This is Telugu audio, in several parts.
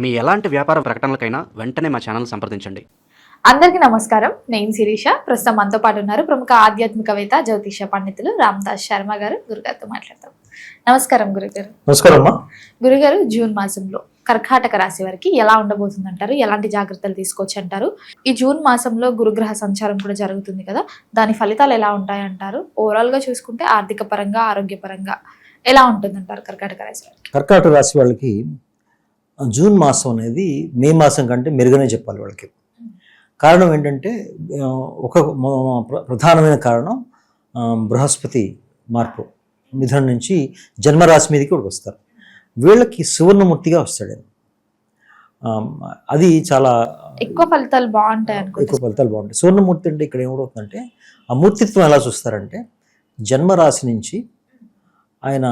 మీ ఎలాంటి వ్యాపార ప్రకటనలకైనా వెంటనే మా ఛానల్ సంప్రదించండి. అందరికీ నమస్కారం. నేను శిరీష. ప్రస్తుతం మనతో పాటు ఉన్నారు ప్రముఖ ఆధ్యాత్మికవేత్త జ్యోతిష పండితులు రామదాస్ శర్మ గారు. గురుగారితో మాట్లాడతాం. నమస్కారం గురుగారు. నమస్కారం. గురుగారు, జూన్ మాసంలో కర్కాటక రాశి వారికి ఎలా ఉండబోతుంది అంటారు? ఎలాంటి జాగ్రత్తలు తీసుకోవచ్చు అంటారు? ఈ జూన్ మాసంలో గురుగ్రహ సంచారం కూడా జరుగుతుంది కదా, దాని ఫలితాలు ఎలా ఉంటాయి అంటారు? ఓవరాల్ గా చూసుకుంటే ఆర్థిక పరంగా, ఆరోగ్యపరంగా ఎలా ఉంటుంది అంటారు కర్కాటక రాశి వారికి? కర్కాటక రాశి వాళ్ళకి జూన్ మాసం అనేది మే మాసం కంటే మెరుగనే చెప్పాలి వాళ్ళకి. కారణం ఏంటంటే ఒక ప్రధానమైన కారణం బృహస్పతి మార్పు మిథునం నుంచి జన్మరాశి మీదకి కూడా వస్తారు. వీళ్ళకి సువర్ణమూర్తిగా వస్తాడు. అది చాలా ఎక్కువ ఫలితాలు బాగుంటాయి. ఎక్కువ ఫలితాలు బాగుంటాయి. సువర్ణమూర్తి అంటే ఇక్కడ ఏమవుతుందంటే ఆ మూర్తిత్వం ఎలా చూస్తారంటే జన్మరాశి నుంచి ఆయన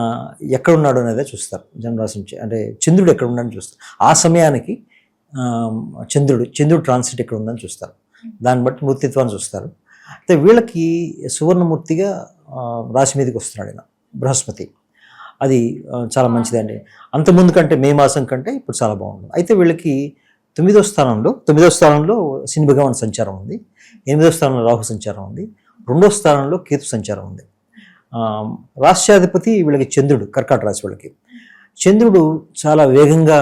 ఎక్కడున్నాడు అనేదే చూస్తారు. జన్మరాశి నుంచి అంటే చంద్రుడు ఎక్కడ ఉన్నాడని చూస్తారు. ఆ సమయానికి చంద్రుడు ట్రాన్సిట్ ఎక్కడ ఉందని చూస్తారు. దాన్ని బట్టి మూర్తిత్వాన్ని చూస్తారు. అయితే వీళ్ళకి సువర్ణమూర్తిగా రాశి మీదకి వస్తున్నాడు ఆయన బృహస్పతి. అది చాలా మంచిదండి. అంతకుముందు కంటే మే మాసం కంటే ఇప్పుడు చాలా బాగుంటుంది. అయితే వీళ్ళకి 9వ స్థానంలో శని భగవాన్ సంచారం ఉంది. 8వ స్థానంలో రాహు సంచారం ఉంది. 2వ స్థానంలో కేతు సంచారం ఉంది. రాష్ట్రాధిపతి వీళ్ళకి చంద్రుడు. కర్కాటక రాశి వాళ్ళకి చంద్రుడు చాలా వేగంగా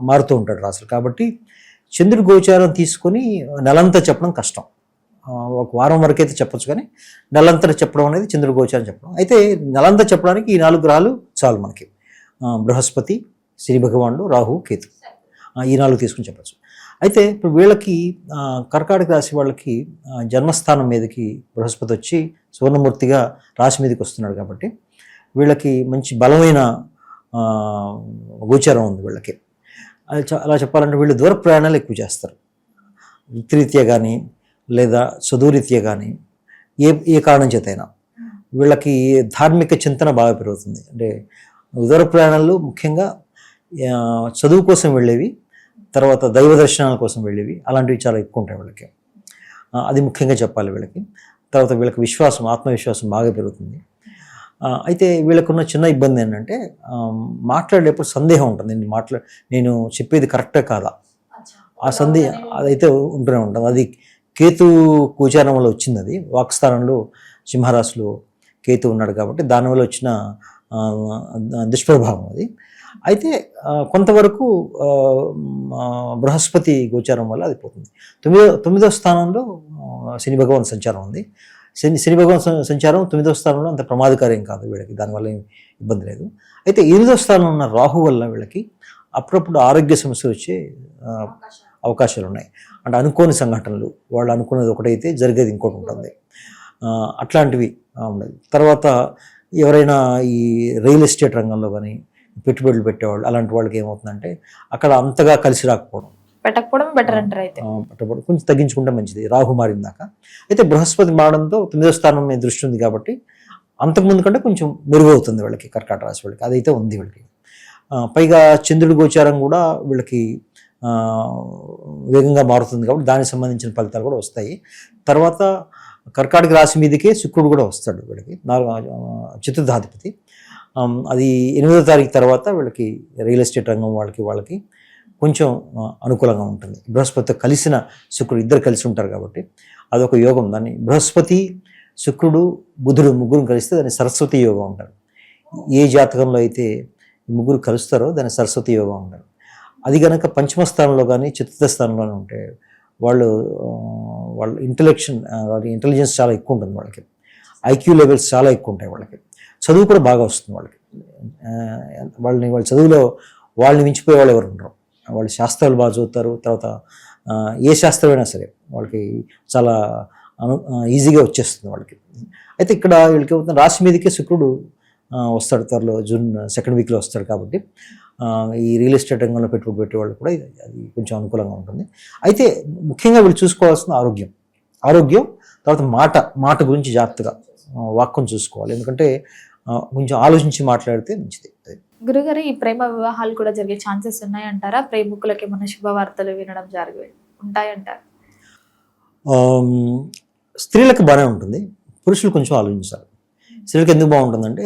మారుతూ ఉంటాడు రాశులు. కాబట్టి చంద్రుడి గోచారం తీసుకొని నెలంతా చెప్పడం కష్టం. ఒక వారం వరకు అయితే చెప్పచ్చు, కానీ నెలంతా చెప్పడం అనేది చంద్రుడి గోచారం చెప్పడం. అయితే నెలంతా చెప్పడానికి ఈ 4 గ్రహాలు చాలు మనకి. బృహస్పతి, శని భగవానుడు, రాహు, కేతు, ఈ 4 తీసుకుని చెప్పచ్చు. అయితే ఇప్పుడు వీళ్ళకి కర్కాటక రాశి వాళ్ళకి జన్మస్థానం మీదకి బృహస్పతి వచ్చి సువర్ణమూర్తిగా రాశి మీదకి వస్తున్నాడు. కాబట్టి వీళ్ళకి మంచి బలమైన గోచారం ఉంది వీళ్ళకి. అలా చెప్పాలంటే వీళ్ళు దూర ప్రయాణాలు ఎక్కువ చేస్తారు. వృత్తిరీత్యా కానీ లేదా చదువురీత్యా కానీ ఏ కారణం చేతైనా వీళ్ళకి ధార్మిక చింతన బాగా పెరుగుతుంది. అంటే దూర ప్రయాణాలు ముఖ్యంగా చదువు కోసం వెళ్ళేవి, తర్వాత దైవ దర్శనాల కోసం వెళ్ళేవి, అలాంటివి చాలా ఎక్కువ ఉంటాయి వీళ్ళకి. అది ముఖ్యంగా చెప్పాలి వీళ్ళకి. తర్వాత వీళ్ళకి ఆత్మవిశ్వాసం బాగా పెరుగుతుంది. అయితే వీళ్ళకున్న చిన్న ఇబ్బంది ఏంటంటే మాట్లాడేటప్పుడు సందేహం ఉంటుంది. నేను చెప్పేది కరెక్టే కాదా, ఆ సందేహం అదైతే ఉంటూనే ఉంటుంది. అది కేతు గోచారం వల్ల వచ్చింది. అది వాక్స్థానంలో సింహరాశిలో కేతు ఉన్నాడు కాబట్టి దానివల్ల వచ్చిన దుష్ప్రభావం అది. అయితే కొంతవరకు బృహస్పతి గోచారం వల్ల అది పోతుంది. 9వ స్థానంలో శని భగవాన్ సంచారం ఉంది. శని భగవాన్ సంచారం 9వ స్థానంలో అంత ప్రమాదకార్యం కాదు వీళ్ళకి, దానివల్ల ఏం ఇబ్బంది లేదు. అయితే 8వ స్థానంలో ఉన్న రాహు వల్ల వీళ్ళకి అప్పుడప్పుడు ఆరోగ్య సమస్యలు వచ్చే అవకాశాలు ఉన్నాయి. అంటే అనుకోని సంఘటనలు, వాళ్ళు అనుకున్నది ఒకటైతే జరిగేది ఇంకోటి ఉంటుంది. అట్లాంటివి ఉండదు. తర్వాత ఎవరైనా ఈ రియల్ ఎస్టేట్ రంగంలో కానీ పెట్టుబడులు పెట్టేవాళ్ళు, అలాంటి వాళ్ళకి ఏమవుతుందంటే అక్కడ అంతగా కలిసి రాకపోవడం, పెట్టకపోవడం బెటర్ అంటారు. అయితే పెట్టకపోవడం కొంచెం తగ్గించుకుంటే మంచిది రాహు మారిన దాకా. అయితే బృహస్పతి మారడంతో 9వ స్థానం మీద దృష్టి ఉంది కాబట్టి అంతకుముందు కంటే కొంచెం మెరుగవుతుంది వీళ్ళకి, కర్కాటక రాశి వాళ్ళకి. అదైతే ఉంది వీళ్ళకి. పైగా చంద్రుడి గోచారం కూడా వీళ్ళకి వేగంగా మారుతుంది కాబట్టి దానికి సంబంధించిన ఫలితాలు కూడా వస్తాయి. తర్వాత కర్కాటక రాశి మీదకే శుక్రుడు కూడా వస్తాడు వీళ్ళకి, చతుర్థాధిపతి. అది 8వ తారీఖు తర్వాత వీళ్ళకి రియల్ ఎస్టేట్ రంగం వాళ్ళకి కొంచెం అనుకూలంగా ఉంటుంది. బృహస్పతితో కలిసిన శుక్రుడు, ఇద్దరు కలిసి ఉంటారు కాబట్టి అదొక యోగం. దాన్ని బృహస్పతి, శుక్రుడు, బుధుడు ముగ్గురు కలిస్తే దాన్ని సరస్వతి యోగం అంటారు. ఏ జాతకంలో అయితే ముగ్గురు కలుస్తారో దాన్ని సరస్వతి యోగం అంటారు. అది కనుక పంచమ స్థానంలో కానీ చతుర్థ స్థానంలోనే ఉంటే వాళ్ళ ఇంటెలిజెన్స్ చాలా ఎక్కువ ఉంటుంది వాళ్ళకి. ఐక్యూ లెవెల్స్ చాలా ఎక్కువ ఉంటాయి వాళ్ళకి. చదువు కూడా బాగా వస్తుంది వాళ్ళకి. వాళ్ళ చదువులో వాళ్ళని మించిపోయే వాళ్ళు ఎవరు ఉండరు. వాళ్ళు శాస్త్రాలు బాగా చదువుతారు. తర్వాత ఏ శాస్త్రమైనా సరే వాళ్ళకి చాలా ఈజీగా వచ్చేస్తుంది వాళ్ళకి. అయితే ఇక్కడ వీళ్ళకి రాశి మీదకే శుక్రుడు వస్తాడు త్వరలో, జూన్ 2nd వీక్లో వస్తాడు. కాబట్టి ఈ రియల్ ఎస్టేట్ రంగంలో పెట్టుబడి పెట్టేవాళ్ళు కూడా అది కొంచెం అనుకూలంగా ఉంటుంది. అయితే ముఖ్యంగా వీళ్ళు చూసుకోవాల్సిన ఆరోగ్యం, తర్వాత మాట గురించి జాగ్రత్తగా వాక్యం చూసుకోవాలి. ఎందుకంటే కొంచెం ఆలోచించి మాట్లాడితే మంచిది. గురుగారు, ఈ ప్రేమ వివాహాలు కూడా జరిగే ఛాన్సెస్ ఉన్నాయంటారా? ప్రేమికులకి ఏమైనా శుభవార్తలు వినడం ఉంటాయంటారా? స్త్రీలకు బాగానే ఉంటుంది, పురుషులు కొంచెం ఆలోచించాలి. స్త్రీలకు ఎందుకు బాగుంటుందంటే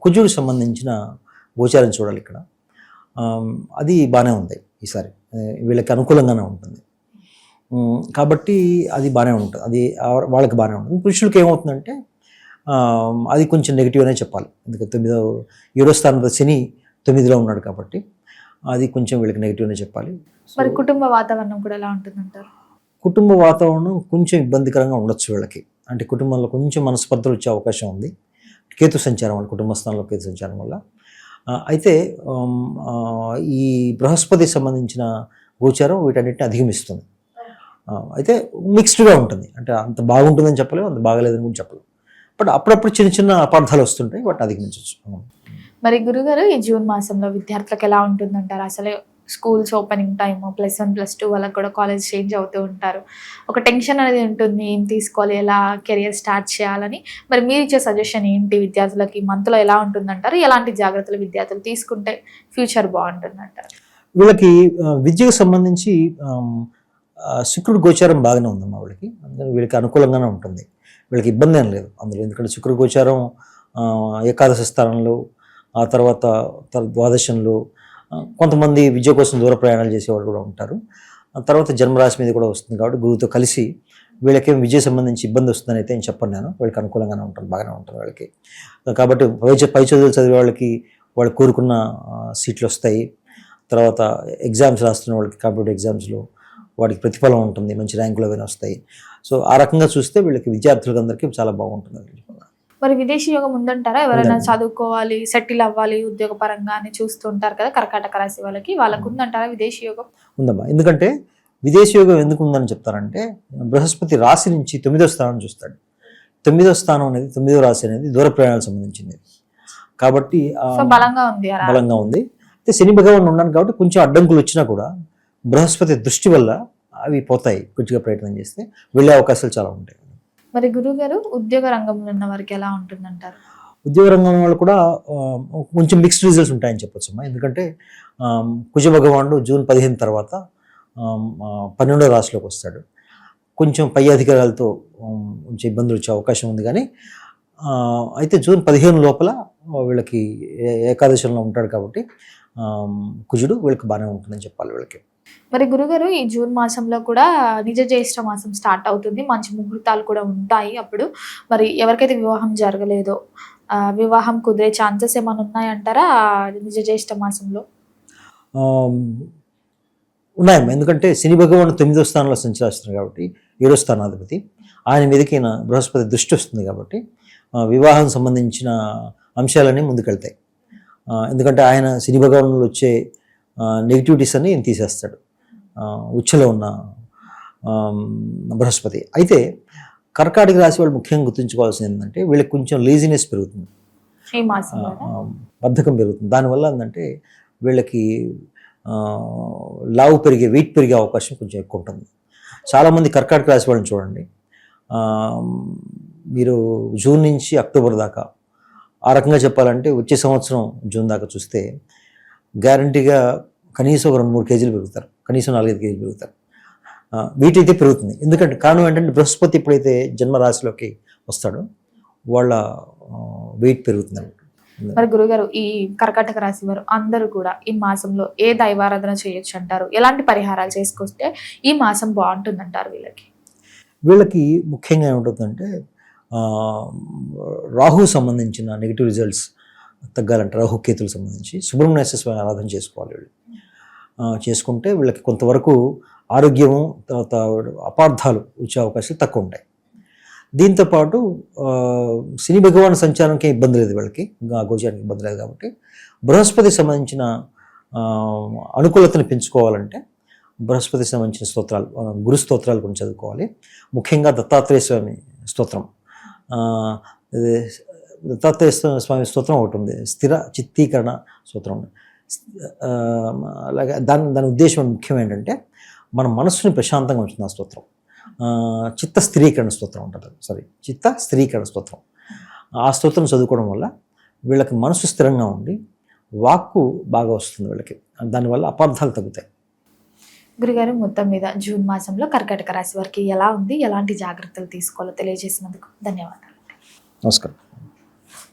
కుజుడికి సంబంధించిన గోచారం చూడాలి ఇక్కడ. అది బాగానే ఉంది ఈసారి. వీళ్ళకి అనుకూలంగానే ఉంటుంది. కాబట్టి అది బాగానే ఉంటుంది, అది వాళ్ళకి బాగానే ఉంటుంది. పురుషులకి ఏమవుతుందంటే అది కొంచెం నెగిటివ్ అనే చెప్పాలి. ఎందుకంటే 7వ స్థానంలో శని 9లో ఉన్నాడు కాబట్టి అది కొంచెం వీళ్ళకి నెగిటివ్ అనే చెప్పాలి. మరి కుటుంబ వాతావరణం కూడా ఎలా ఉంటుందంటారు? కుటుంబ వాతావరణం కొంచెం ఇబ్బందికరంగా ఉండొచ్చు వీళ్ళకి. అంటే కుటుంబంలో కొంచెం మనస్పర్ధలు వచ్చే అవకాశం ఉంది, కేతు సంచారం వల్ల, కుటుంబ స్థానంలో కేతు సంచారం వల్ల. అయితే ఈ బృహస్పతి సంబంధించిన గోచారం వీటన్నిటిని అధిగమిస్తుంది. అయితే మిక్స్డ్గా ఉంటుంది, అంటే అంత బాగుంటుందని చెప్పలేము, అంత బాగలేదని కూడా చెప్పలేము. బట్ అప్పుడప్పుడు చిన్న చిన్న అపార్థాలు వస్తుంటాయి, వాటిని అధిగమించవచ్చు. మరి గురుగారు, ఈ జూన్ మాసంలో విద్యార్థులకు ఎలా ఉంటుందంటారు? అసలే స్కూల్స్ ఓపెనింగ్ టైమ్, +1 +2 వాళ్ళకి కూడా కాలేజ్ చేంజ్ అవుతూ ఉంటారు. ఒక టెన్షన్ అనేది ఉంటుంది, ఏం తీసుకోవాలి, ఎలా కెరియర్ స్టార్ట్ చేయాలని. మరి మీరు ఇచ్చే సజెషన్ ఏంటి విద్యార్థులకి? మంత్లో ఎలా ఉంటుందంటారు? ఎలాంటి జాగ్రత్తలు విద్యార్థులు తీసుకుంటే ఫ్యూచర్ బాగుంటుందంటారు? వీళ్ళకి విద్యకు సంబంధించి శుక్రుడు గోచారం బాగానే ఉందమ్మా వీళ్ళకి. అందుకని వీళ్ళకి అనుకూలంగానే ఉంటుంది, వీళ్ళకి ఇబ్బంది ఏం లేదు అందులో. ఎందుకంటే శుక్రుడు గోచారం ఏకాదశ స్థానంలో, ఆ తర్వాత ద్వాదశంలో. కొంతమంది విద్య కోసం దూర ప్రయాణాలు చేసేవాళ్ళు కూడా ఉంటారు. ఆ తర్వాత జన్మరాశి మీద కూడా వస్తుంది కాబట్టి గురువుతో కలిసి వీళ్ళకేం విద్య సంబంధించి ఇబ్బంది వస్తుందని అయితే నేను చెప్పను. నేను వీళ్ళకి అనుకూలంగానే ఉంటుంది, బాగానే ఉంటుంది వాళ్ళకి. కాబట్టి పై చదువులు చదివే వాళ్ళకి వాళ్ళు కోరుకున్న సీట్లు వస్తాయి. తర్వాత ఎగ్జామ్స్ రాస్తున్న వాళ్ళకి కాంపిటేటివ్ ఎగ్జామ్స్లో వాడికి ప్రతిఫలం ఉంటుంది, మంచి ర్యాంకులు అవన్నీ వస్తాయి. సో ఆ రకంగా చూస్తే వీళ్ళకి విద్యార్థులందరికీ చాలా బాగుంటుంది. మరి విదేశీ యోగం ఉందంటారా? ఎవరైనా చదువుకోవాలి, సెటిల్ అవ్వాలి ఉద్యోగపరంగా అని చూస్తూ ఉంటారు కదా కర్కాటక రాశి వాళ్ళకి ఉందంటారా విదేశీ యోగం? ఉందమ్మా. ఎందుకంటే విదేశీ యోగం ఎందుకు ఉందని చెప్తారంటే, బృహస్పతి రాశి నుంచి 9వ స్థానం చూస్తాడు. 9వ స్థానం అనేది, 9వ రాశి అనేది దూర ప్రయాణాలకు సంబంధించింది కాబట్టి బలంగా ఉంది. అయితే శని భగవాన్ ఉన్నాను కాబట్టి కొంచెం అడ్డంకులు వచ్చినా కూడా బృహస్పతి దృష్టి వల్ల అవి పోతాయి. కొద్దిగా ప్రయత్నం చేస్తే వెళ్ళే అవకాశాలు చాలా ఉంటాయి. మరి గురువు గారు, ఉద్యోగ రంగంలో ఉన్న వారికి ఎలా ఉంటుందంటారు? ఉద్యోగ రంగం వాళ్ళు కూడా కొంచెం మిక్స్డ్ రిజల్ట్స్ ఉంటాయని చెప్పొచ్చు అమ్మా. ఎందుకంటే కుజ భగవానుడు జూన్ 15 తర్వాత 12వ రాశిలోకి వస్తాడు. కొంచెం పై అధికారాలతో కొంచెం ఇబ్బందులు వచ్చే అవకాశం ఉంది. కానీ అయితే జూన్ 15 లోపల వీళ్ళకి ఏకాదశంలో ఉంటాడు కాబట్టి కుజుడు వీళ్ళకి బాగానే ఉంటుందని చెప్పాలి వీళ్ళకి. మరి గురుగారు, ఈ జూన్ మాసంలో కూడా నిజ జ్యేష్ఠ మాసం స్టార్ట్ అవుతుంది, మంచి ముహూర్తాలు కూడా ఉంటాయి అప్పుడు. మరి ఎవరికైతే వివాహం జరగలేదో వివాహం కుదిరే ఛాన్సెస్ ఏమైనా ఉన్నాయంటారా నిజ జ్యేష్ఠ మాసంలో? ఉన్నాయమ్మా. ఎందుకంటే శని భగవాన్ 9వ స్థానంలో సంచరిస్తున్నారు కాబట్టి, 7వ స్థానాధిపతి, ఆయన మీదకి బృహస్పతి దృష్టి వస్తుంది కాబట్టి వివాహం సంబంధించిన అంశాలన్నీ ముందుకెళ్తాయి. ఎందుకంటే ఆయన శని భగవానులు వచ్చే నెగిటివిటీస్ అన్ని తీసేస్తాడు ఉచ్చలో ఉన్న బృహస్పతి. అయితే కర్కాటక రాశి వాళ్ళు ముఖ్యంగా గుర్తుంచుకోవాల్సింది ఏంటంటే, వీళ్ళకి కొంచెం లేజినెస్ పెరుగుతుంది, బద్ధకం పెరుగుతుంది. దానివల్ల ఏంటంటే వీళ్ళకి లావు పెరిగే, వెయిట్ పెరిగే అవకాశం కొంచెం ఎక్కువ ఉంటుంది. చాలామంది కర్కాటక రాశి వాళ్ళని చూడండి, మీరు జూన్ నుంచి అక్టోబర్ దాకా, ఆ రకంగా చెప్పాలంటే వచ్చే సంవత్సరం జూన్ దాకా చూస్తే గ్యారంటీగా కనీసం ఒక 2-3 కేజీలు పెరుగుతారు, కనీసం 4-5 కేజీలు పెరుగుతారు. వెయిట్ అయితే పెరుగుతుంది. ఎందుకంటే కారణం ఏంటంటే బృహస్పతి ఎప్పుడైతే జన్మరాశిలోకి వస్తాడో వాళ్ళ వెయిట్ పెరుగుతుంది. మరి గురుగారు, ఈ కర్కాటక రాశి వారు అందరూ కూడా ఈ మాసంలో ఏ దైవారాధన చేయొచ్చు అంటారు? ఎలాంటి పరిహారాలు చేసుకొస్తే ఈ మాసం బాగుంటుందంటారు వీళ్ళకి ముఖ్యంగా ఏముంటుందంటే, రాహు సంబంధించిన నెగిటివ్ రిజల్ట్స్ తగ్గాలంటే రాహుకేతులకు సంబంధించి సుబ్రహ్మణ్యేశ్వర స్వామి ఆరాధన చేసుకోవాలి. వీళ్ళు చేసుకుంటే వీళ్ళకి కొంతవరకు ఆరోగ్యము, తర్వాత అపార్థాలు వచ్చే అవకాశాలు తక్కువ ఉంటాయి. దీంతోపాటు శని భగవాన్ సంచారంకి ఇబ్బంది లేదు వీళ్ళకి, గోచారానికి ఇబ్బంది లేదు కాబట్టి బృహస్పతికి సంబంధించిన అనుకూలతను పెంచుకోవాలంటే బృహస్పతికి సంబంధించిన స్తోత్రాలు, గురు స్తోత్రాలు కొన్ని చదువుకోవాలి. ముఖ్యంగా దత్తాత్రేయ స్వామి స్తోత్రం, దత్తాత్రేయ స్వామి స్తోత్రం ఒకటి ఉంది, స్థిర చిత్తీకరణ స్తోత్రం. అలాగే దాని ఉద్దేశం ముఖ్యం ఏంటంటే మన మనస్సుని ప్రశాంతంగా ఉంచుతుంది ఆ స్తోత్రం. చిత్త స్థిరీకరణ స్తోత్రం ఉంటుంది, చిత్త స్థిరీకరణ స్తోత్రం. ఆ స్తోత్రం చదువుకోవడం వల్ల వీళ్ళకి మనసు స్థిరంగా ఉండి వాక్కు బాగా వస్తుంది వీళ్ళకి, దానివల్ల అపార్థాలు తగ్గుతాయి. గురుగారు, మొత్తం మీద జూన్ మాసంలో కర్కాటక రాశి వారికి ఎలా ఉంది, ఎలాంటి జాగ్రత్తలు తీసుకోవాలో తెలియజేసినందుకు ధన్యవాదాలు. నమస్కారం.